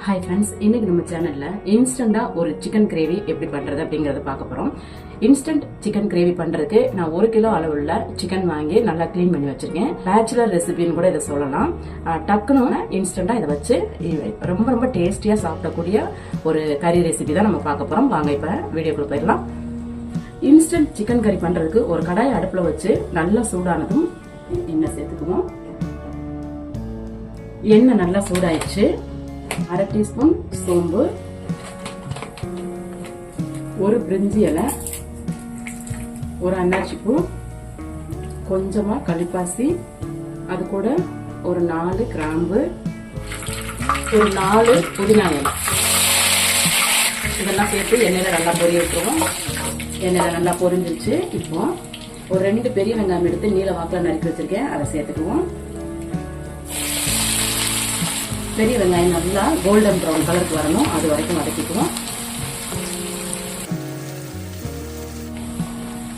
Hi friends, இன்னைக்கு நம்ம சேனல்ல இன்ஸ்டண்டா ஒரு சிக்கன் கிரேவி எப்படி பண்றது அப்படிங்கறத பார்க்க போறோம். இன்ஸ்டன்ட் சிக்கன் கிரேவி பண்றதுக்கு நான் 1 கிலோ அளவுள்ள சிக்கன் வாங்கி நல்லா கிளீன் பண்ணி வச்சிருக்கேன். பேச்சுலர் ரெசிபின்னு கூட இதை சொல்லலாம். டக்குன்னு இன்ஸ்டண்டா இதை வச்சு ரொம்ப ரொம்ப டேஸ்டியா சாப்பிடக்கூடிய ஒரு கறி ரெசிபி தான் நம்ம பார்க்க போறோம். வாங்க இப்ப வீடியோக்குள்ள போயிடலாம். இன்ஸ்டன்ட் சிக்கன் கறி பண்றதுக்கு ஒரு கடாய் அடுப்புல வச்சு நல்லா சூடானதும் எண்ணெய் சேர்த்துக்குவோம். எண்ணெய் நல்லா சூடாயிடுச்சு. 1/2 டீஸ்பூன் சோம்பு, ஒரு பிரிஞ்சி இலை, ஒரு அன்னாச்சி பூ, கொஞ்சமா கல்பாசி, அது கூட ஒரு 4 கிராம்பு, ஒரு 4 புதினா இலை, இதெல்லாம் சேர்த்து எண்ணெயில நல்லா பொரிய விட்டுருவோம். எண்ணெயில நல்லா பொரிஞ்சிருச்சு. இப்போ ஒரு 2 பெரிய வெங்காயம் எடுத்து நீல வாக்கில் நறுக்கி வச்சிருக்கேன், அதை சேர்த்துக்குவோம். பெரிய வெங்காயம் நல்லா கோல்டன் ப்ரௌன் கலருக்கு வரணும், அது வரைக்கும் வதக்கிக்குவோம்.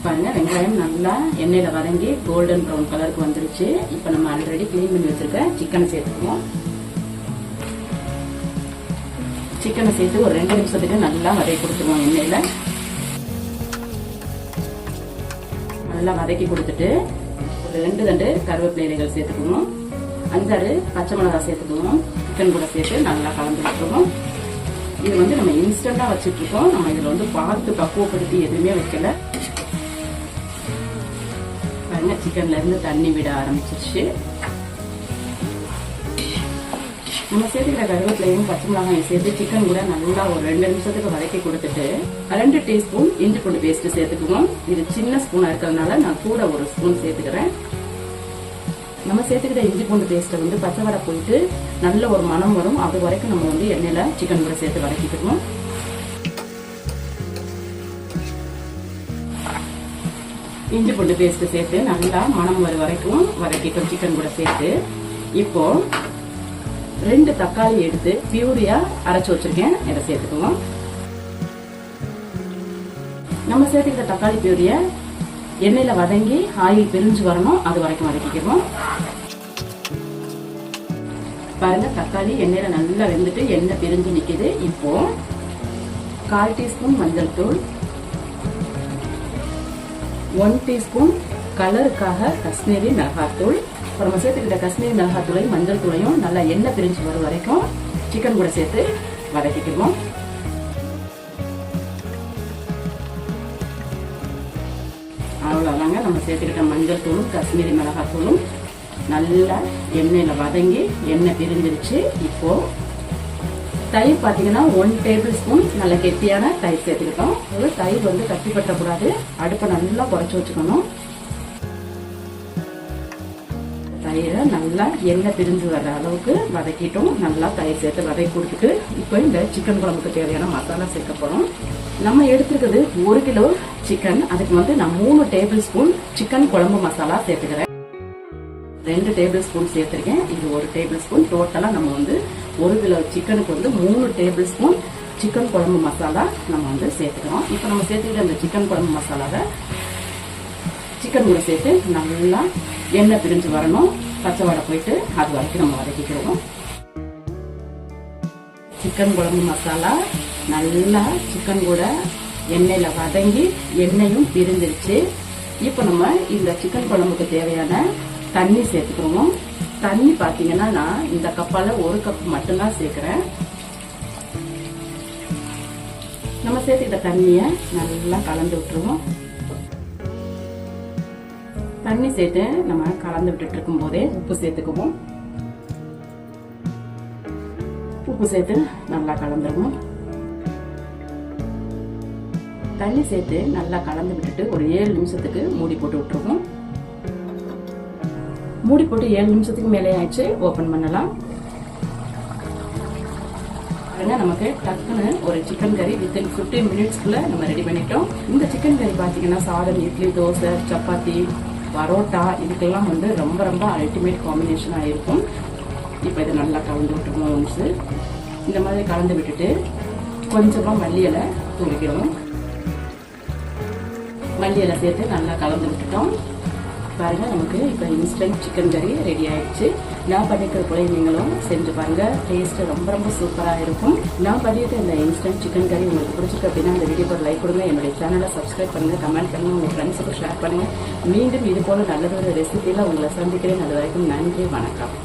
பாருங்க, வெங்காயம் நல்லா எண்ணெயில வதங்கி கோல்டன் ப்ரௌன் கலருக்கு வந்துருச்சு. இப்ப நம்ம ஆல்ரெடி கிளீன் பண்ணி வச்சிருக்க சிக்கனை சேர்த்துக்குவோம். சிக்கனை சேர்த்து ஒரு 2 நிமிஷத்துக்கு நல்லா வதக்கி கொடுத்துருவோம். எண்ணெயில நல்லா வதக்கி கொடுத்துட்டு ஒரு 2 தண்டு கருவேப்பிலை இலைகள் சேர்த்துக்குவோம். 5 பச்சை மிளகாய் சேர்த்துக்குவோம். சிக்கன் கூட சேர்த்து நல்லா கலந்து விட்டுருவோம். இது வந்து நம்ம இன்ஸ்டண்டா வச்சுட்டு இருக்கோம். நம்ம இதுல வந்து பார்த்து பக்குவப்படுத்தி எதுவுமே வைக்கல. பாருங்க, சிக்கன்ல இருந்து தண்ணி விட ஆரம்பிச்சிருச்சு. நம்ம சேர்த்துக்கிற கருவேப்பிலையும் பச்சை மிளகாயும் சேர்த்து சிக்கன் கூட நல்லா ஒரு 2 நிமிஷத்துக்கு வதக்கி கொடுத்துட்டு 2 டீஸ்பூன் இஞ்சி பூண்டு பேஸ்ட் சேர்த்துக்குவோம். இது சின்ன ஸ்பூனா இருக்கிறதுனால நான் கூட ஒரு ஸ்பூன் சேர்த்துக்கிறேன். நம்ம சேர்த்துக்கிட்ட இஞ்சி பூண்டு பேஸ்ட்டை வந்து பச்சை வடை போயிட்டு நல்ல ஒரு மனம் வரும். அது வரைக்கும் நம்ம வந்து எண்ணெயில சிக்கன் கூட சேர்த்து வதக்கிக்கணும். இஞ்சி பூண்டு பேஸ்ட் சேர்த்து நல்லா மனம் வர வரைக்கும் வதக்கிட்டோம் சிக்கன் கூட சேர்த்து. இப்போ 2 தக்காளி எடுத்து பியூரியா அரைச்சு வச்சிருக்கேன், இதை சேர்த்துக்குவோம். நம்ம சேர்த்துக்கிட்ட தக்காளி பியூரியா எண்ணெயில வதங்கி ஆயில் பிரிஞ்சு வரணும், அது வரைக்கும் வதக்கிக்கிறோம். பாருங்க, தக்காளி எண்ணெயில நல்லா வெந்துட்டு எண்ணெய் பிரிஞ்சு நிக்குது. இப்போ 1/4 டீஸ்பூன் மஞ்சள் தூள், 1 டீஸ்பூன் கலருக்காக காஷ்மீரி மிளகாத்தூள். நம்ம சேர்த்துக்கிட்ட காஷ்மீரி மிளகாத்தூளையும் மஞ்சள் தூளையும் நல்லா எண்ணெய் பிரிஞ்சு வரும் வரைக்கும் சிக்கன் கூட சேர்த்து வதக்கிக்கிறோம். அவ்வளவுதாங்க, நம்ம சேர்த்துக்கிட்ட மஞ்சள் தூளும் காஷ்மீரி மிளகாத்தூளும் நல்லா எண்ணெயில வதங்கி எண்ணெய் பிரிஞ்சிருச்சு. இப்போ தயிர் பாத்தீங்கன்னா 1 டேபிள் ஸ்பூன் நல்ல கெட்டியான தயிர் சேர்த்துக்கிட்டோம். தயிர் வந்து கட்டிப்பட்டக்கூடாது, அடுப்பை நல்லா குறைச்சு வச்சுக்கணும். தயிரை நல்லா எண்ணெய் பிரிஞ்சு வர்ற அளவுக்கு வதக்கிட்டோம். நல்லா தயிர் சேர்த்து வதக்கி கொடுத்துட்டு இப்போ இந்த சிக்கன் குழம்புக்கு தேவையான மசாலா சேர்க்க போறோம். நம்ம எடுத்துருக்குது 1 கிலோ சிக்கன். அதுக்கு வந்து நான் 3 டேபிள் ஸ்பூன் சிக்கன் குழம்பு மசாலா சேர்த்துக்கிறேன். 2 டேபிள் ஸ்பூன் சேர்த்திருக்கேன், இது 1 டேபிள் ஸ்பூன். டோட்டலா நம்ம வந்து 1 கிலோ சிக்கனுக்கு வந்து 3 டேபிள் ஸ்பூன் சிக்கன் குழம்பு மசாலா நம்ம வந்து சேர்த்துக்கிறோம். இப்போ நம்ம சேர்த்துக்கிட்ட அந்த சிக்கன் குழம்பு மசாலாவை சிக்கன் கூட சேர்த்து நல்லா எண்ணெய் பிரிஞ்சு வரணும், பச்சை வடை போயிட்டு அது வரைக்கும் நம்ம வதக்கிக்கிறோம். சிக்கன் குழம்பு மசாலா நல்லா சிக்கன் கூட எண்ணெயில வதங்கி எண்ணெயும் பிரிஞ்சிருச்சு. இப்போ நம்ம இந்த சிக்கன் குழம்புக்கு தேவையான தண்ணி சேர்த்துக்கிறோம். தண்ணி பாத்தீங்கன்னா நான் இந்த கப்பால 1 கப் மட்டும்தான் சேர்க்கிறேன். நம்ம சேர்த்துக்கிட்ட தண்ணிய நல்லா கலந்து விட்டுருவோம். தண்ணி சேர்த்து நம்ம கலந்து விட்டுட்டு இருக்கும் போதே உப்பு சேர்த்துக்குவோம். உப்பு சேர்த்து நல்லா கலந்துருவோம். தண்ணி சேர்த்து நல்லா கலந்து விட்டுட்டு ஒரு 7 நிமிஷத்துக்கு மூடி போட்டு விட்டுருவோம். மூடி போட்டு 7 நிமிஷத்துக்கு மேலே ஆயிடுச்சு. ஓபன் பண்ணலாம். நமக்கு டக்குன்னு ஒரு சிக்கன் கறி வித்தின் 15 மினிட்ஸ்க்குள்ள நம்ம ரெடி பண்ணிட்டோம். இந்த சிக்கன் கறி பாத்தீங்கன்னா சாதம், இட்லி, தோசை, சப்பாத்தி, பரோட்டா இதுக்கெல்லாம் வந்து ரொம்ப ரொம்ப அல்டிமேட் காம்பினேஷனா இருக்கும். இப்போ இதை நல்லா கலந்து விட்டுருவோம். ஒன்ஸ் இந்த மாதிரி கலந்து விட்டுட்டு கொஞ்சமா மல்லி இலை தூவிக்கிறோம். மல்லி இலை சேர்த்து நல்லா கலந்து விட்டுட்டோம். பாருங்கள் நமக்கு இப்போ இன்ஸ்டன்ட் சிக்கன் கறி ரெடி ஆயிடுச்சு. நான் பண்ணிக்கிற போல நீங்களும் செஞ்சு பாருங்கள். டேஸ்ட்டு ரொம்ப ரொம்ப சூப்பராக இருக்கும். நான் பண்ணிட்டு இந்த இன்ஸ்டன்ட் சிக்கன் கறி உங்களுக்கு பிடிச்சிருக்கு அப்படின்னா இந்த வீடியோ லைக் கொடுங்க. என்னுடைய சேனலை சப்ஸ்கிரைப் பண்ணுங்கள், கமெண்ட் பண்ணுங்கள், உங்கள் ஃப்ரெண்ட்ஸுக்கு ஷேர் பண்ணுங்கள். மீண்டும் இது போல் நல்லதொரு ரெசிபியில் உங்களை சந்திக்கிறேன். அது வரைக்கும் நன்றி, வணக்கம்.